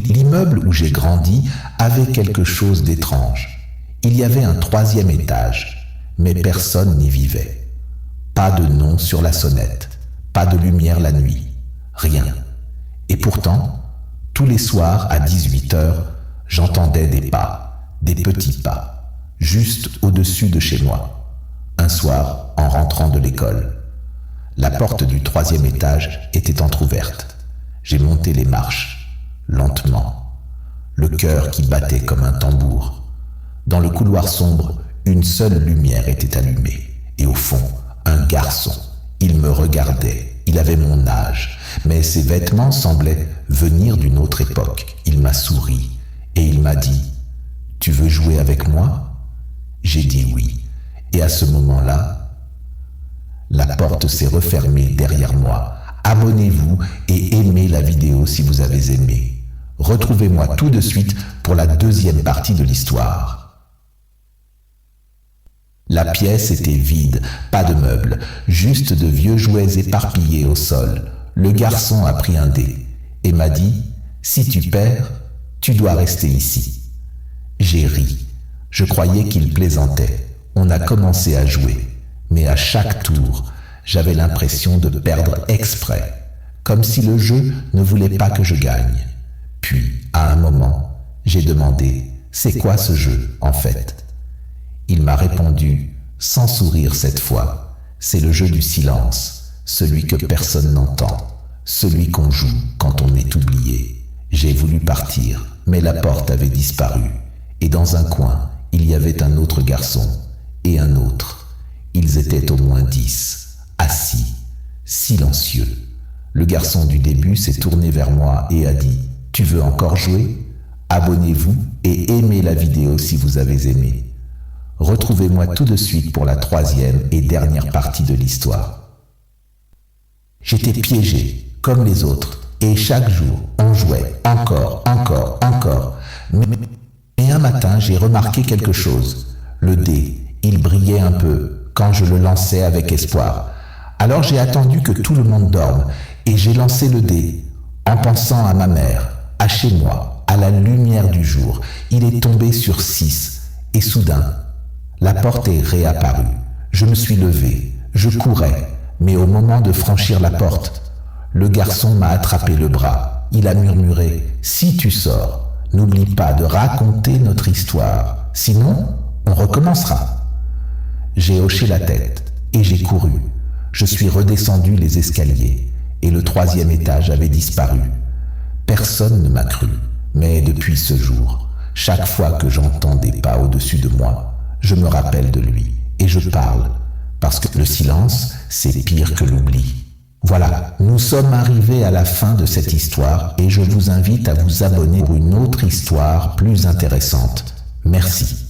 L'immeuble où j'ai grandi avait quelque chose d'étrange. Il y avait un troisième étage, mais personne n'y vivait. Pas de nom sur la sonnette, pas de lumière la nuit, rien. Et pourtant, tous les soirs à 18h, j'entendais des pas, des petits pas, juste au-dessus de chez moi. Un soir, en rentrant de l'école, la porte du troisième étage était entr'ouverte. J'ai monté les marches, lentement, le cœur qui battait comme un tambour. Dans le couloir sombre, une seule lumière était allumée, et au fond, un garçon. Il me regardait, il avait mon âge, mais ses vêtements semblaient venir d'une autre époque. Il m'a souri, et il m'a dit « Tu veux jouer avec moi ?» J'ai dit oui, et à ce moment-là, la porte s'est refermée derrière moi. Abonnez-vous et aimez la vidéo si vous avez aimé. Retrouvez-moi tout de suite pour la deuxième partie de l'histoire. La pièce était vide, pas de meubles, juste de vieux jouets éparpillés au sol. Le garçon a pris un dé et m'a dit « Si tu perds, tu dois rester ici. » J'ai ri. Je croyais qu'il plaisantait. On a commencé à jouer, mais à chaque tour, j'avais l'impression de perdre exprès, comme si le jeu ne voulait pas que je gagne. Puis, à un moment, j'ai demandé « C'est quoi ce jeu, en fait ?» Il m'a répondu, sans sourire cette fois, « C'est le jeu du silence, celui que personne n'entend, celui qu'on joue quand on est oublié. » J'ai voulu partir, mais la porte avait disparu, et dans un coin, il y avait un autre garçon, et un autre. Ils étaient au moins 10, assis, silencieux. Le garçon du début s'est tourné vers moi et a dit « Tu veux encore jouer ? Abonnez-vous et aimez la vidéo si vous avez aimé. » Retrouvez-moi tout de suite pour la troisième et dernière partie de l'histoire. J'étais piégé, comme les autres, et chaque jour, on jouait, encore. Mais un matin, j'ai remarqué quelque chose. Le dé, il brillait un peu quand je le lançais avec espoir. Alors j'ai attendu que tout le monde dorme, et j'ai lancé le dé, en pensant à ma mère, à chez moi, à la lumière du jour. Il est tombé sur 6, et soudain, la porte est réapparue. Je me suis levé, je courais, mais au moment de franchir la porte, le garçon m'a attrapé le bras. Il a murmuré « Si tu sors, n'oublie pas de raconter notre histoire, sinon on recommencera. » J'ai hoché la tête et j'ai couru. Je suis redescendu les escaliers et le troisième étage avait disparu. Personne ne m'a cru, mais depuis ce jour, chaque fois que j'entends des pas au-dessus de moi, je me rappelle de lui et je parle, parce que le silence, c'est pire que l'oubli. Voilà, nous sommes arrivés à la fin de cette histoire et je vous invite à vous abonner pour une autre histoire plus intéressante. Merci.